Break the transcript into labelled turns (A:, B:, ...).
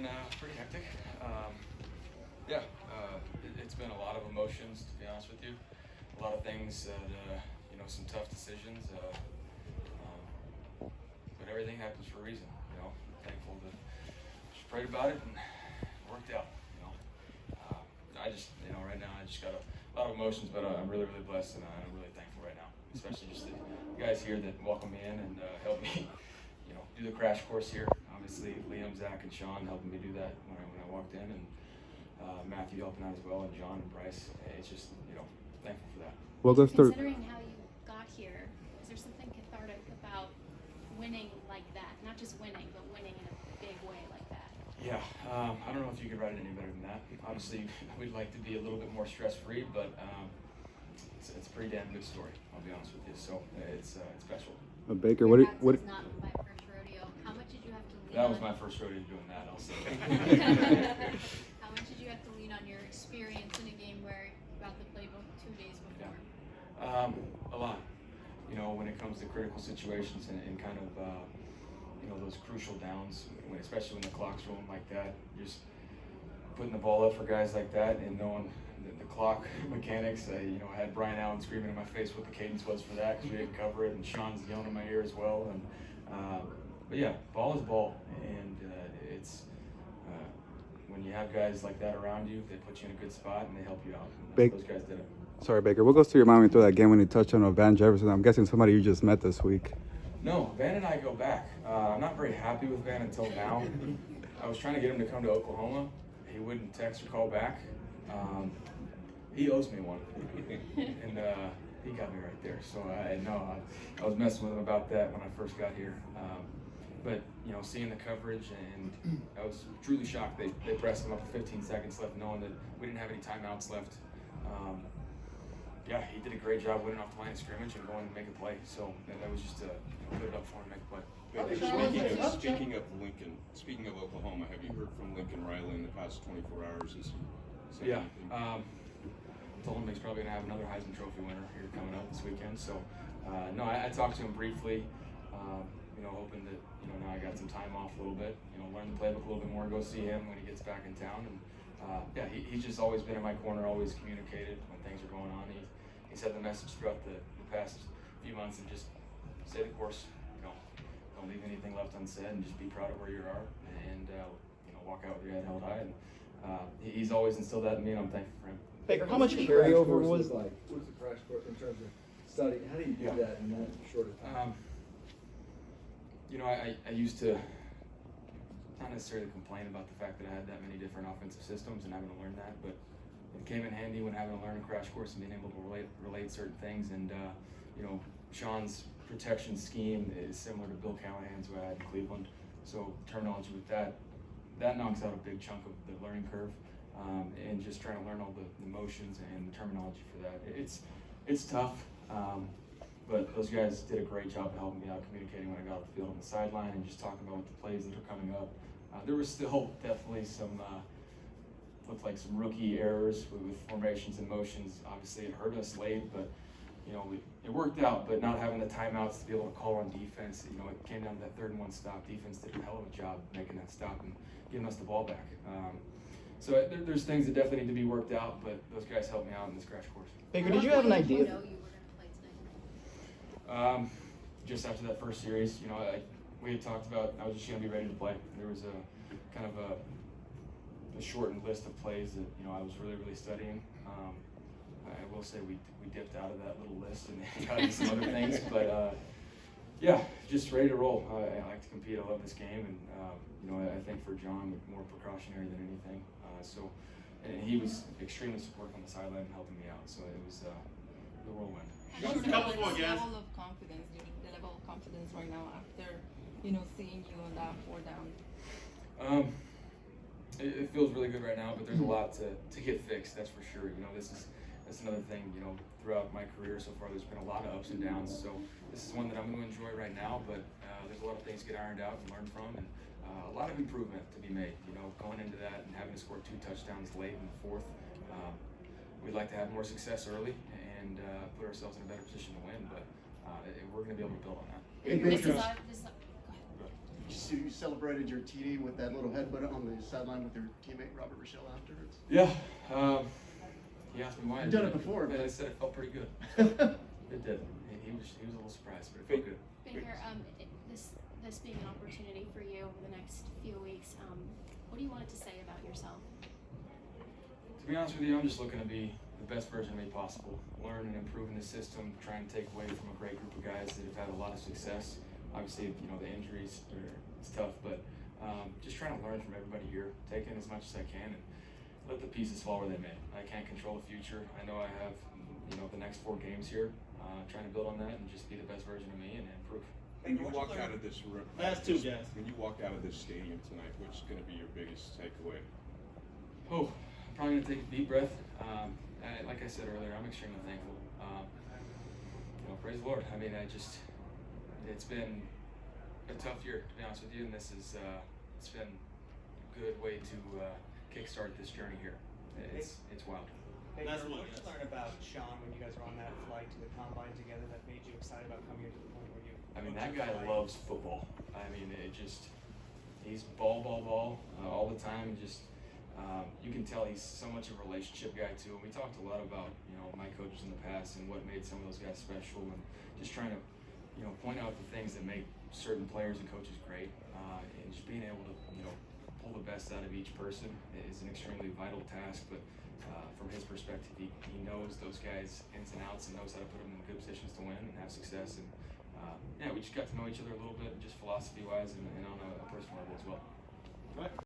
A: been pretty hectic. Yeah, it's been a lot of emotions, to be honest with you. A lot of things that, some tough decisions. But everything happens for a reason, I'm thankful that she prayed about it and it worked out, I just, right now I just got a lot of emotions, but I'm really, really blessed and I'm really thankful right now, especially just the guys here that welcomed me in and helped me, do the crash course here. Obviously, Liam, Zach, and Sean helping me do that when I walked in, and Matthew helping out as well, and John and Bryce. It's just, thankful for that.
B: Well,
C: Considering how you got here, is there something cathartic about winning like that? Not just winning, but winning in a big way like that?
A: Yeah, I don't know if you could write it any better than that. Obviously, we'd like to be a little bit more stress-free, but it's a pretty damn good story, I'll be honest with you. So it's special.
B: Baker,
C: Your
B: what?
C: is not my first rodeo. How much did you have to lean
A: That
C: on?
A: was my first rodeo doing that, I'll say.
C: How much did you have to lean on your experience in a game where you got the playbook 2 days before?
A: A lot. When it comes to critical situations and kind of, those crucial downs, especially when the clock's rolling like that, just putting the ball up for guys like that and knowing the clock mechanics. I had Brian Allen screaming in my face what the cadence was for that because we didn't cover it, and Sean's yelling in my ear as well. And but yeah, ball is ball, and it's when you have guys like that around you, they put you in a good spot and they help you out. And those guys did it.
B: Sorry, Baker. What goes through your mind when you throw that game when you touched on Van Jefferson? I'm guessing somebody you just met this week.
A: No, Van and I go back. I'm not very happy with Van until now. I was trying to get him to come to Oklahoma. He wouldn't text or call back. He owes me one, and he got me right there. So I was messing with him about that when I first got here. But seeing the coverage, and I was truly shocked. They pressed him up with 15 seconds left, knowing that we didn't have any timeouts left. Yeah, he did a great job winning off the line of scrimmage and going to make a play. So that was just to put it up for him to make a play.
D: Speaking of Oklahoma, have you heard from Lincoln Riley in the past 24 hours?
A: Yeah, told him he's probably gonna have another Heisman Trophy winner here coming up this weekend. So no, I talked to him briefly. Hoping that now I got some time off a little bit. Learn the playbook a little bit more, go see him when he gets back in town. And yeah, he's just always been in my corner, always communicated when things are going on. He said the message throughout the past few months, and just stay the course. Don't leave anything left unsaid, and just be proud of where you are, and walk out with your head held high. And he's always instilled that in me, and I'm thankful for him.
E: Baker, how much carryover was
F: like? What's the crash course in terms of studying? How do you do that in that short of time?
A: I used to not necessarily complain about the fact that I had that many different offensive systems and having to learn that, but it came in handy when having to learn a crash course and being able to relate certain things. And Sean's protection scheme is similar to Bill Callahan's who I had in Cleveland. So terminology with that knocks out a big chunk of the learning curve, and just trying to learn all the motions and the terminology for that. It's tough, but those guys did a great job of helping me out, communicating when I got off the field on the sideline and just talking about the plays that are coming up. There was still definitely some looked like some rookie errors with formations and motions. Obviously, it hurt us late, but it worked out. But not having the timeouts to be able to call on defense, it came down to that 3rd and 1 stop. Defense did a hell of a job making that stop and giving us the ball back. So there's things that definitely need to be worked out, but those guys helped me out in this crash course.
E: Baker, did you have an idea?
C: You know you were going to play tonight.
A: Just after that first series, we had talked about I was just going to be ready to play. There was a kind of a shortened list of plays that I was really, really studying. I will say we dipped out of that little list and got into some other things, but yeah, just ready to roll. I like to compete. I love this game, and I think for John, more precautionary than anything. And he was extremely supportive on the sideline and helping me out. So it was the whirlwind.
G: What's the level of confidence, the level of confidence right now after, seeing you on that 4 down?
A: It feels really good right now, but there's a lot to get fixed, that's for sure. That's another thing, throughout my career so far, there's been a lot of ups and downs. So this is one that I'm going to enjoy right now, but there's a lot of things to get ironed out and learn from, and a lot of improvement to be made. Going into that and having to score 2 touchdowns late in the 4th, we'd like to have more success early and put ourselves in a better position to win, but we're going to be able to build on that.
C: This is
H: you celebrated your TD with that little headbutt on the sideline with your teammate Robert Rochelle afterwards.
A: Yeah. He asked me why.
H: You've done it before,
A: but
H: but-
A: I said it felt pretty good. It did. He was a little surprised, but it felt good.
C: Baker, this being an opportunity for you over the next few weeks, what do you want it to say about yourself?
A: To be honest with you, I'm just looking to be the best version of me possible. Learn and improve in the system, try and take away from a great group of guys that have had a lot of success. Obviously, the injuries it's tough, but just trying to learn from everybody here, take in as much as I can, and let the pieces fall where they may. I can't control the future. I know I have, the next 4 games here, trying to build on that and just be the best version of me and improve.
D: When you walk out of this room,
E: Last two, guys.
D: when you walk out of this stadium tonight, what's going to be your biggest takeaway?
A: Oh, I'm probably gonna take a deep breath. Like I said earlier, I'm extremely thankful. Praise the Lord. I mean, it's been a tough year, to be honest with you, and this is it's been a good way to kickstart this journey here. It's wild.
I: Baker, what did you learn about Sean when you guys were on that flight to the combine together that made you excited about coming here to the point where you?
A: I mean, that guy loves football. I mean, he's ball all the time. You can tell he's so much of a relationship guy too. And we talked a lot about, my coaches in the past and what made some of those guys special, and just trying to, point out the things that make certain players and coaches great, and just being able to, pull the best out of each person is an extremely vital task. But from his perspective, he knows those guys ins and outs and knows how to put them in good positions to win and have success. And we just got to know each other a little bit, just philosophy-wise and on a personal level as well.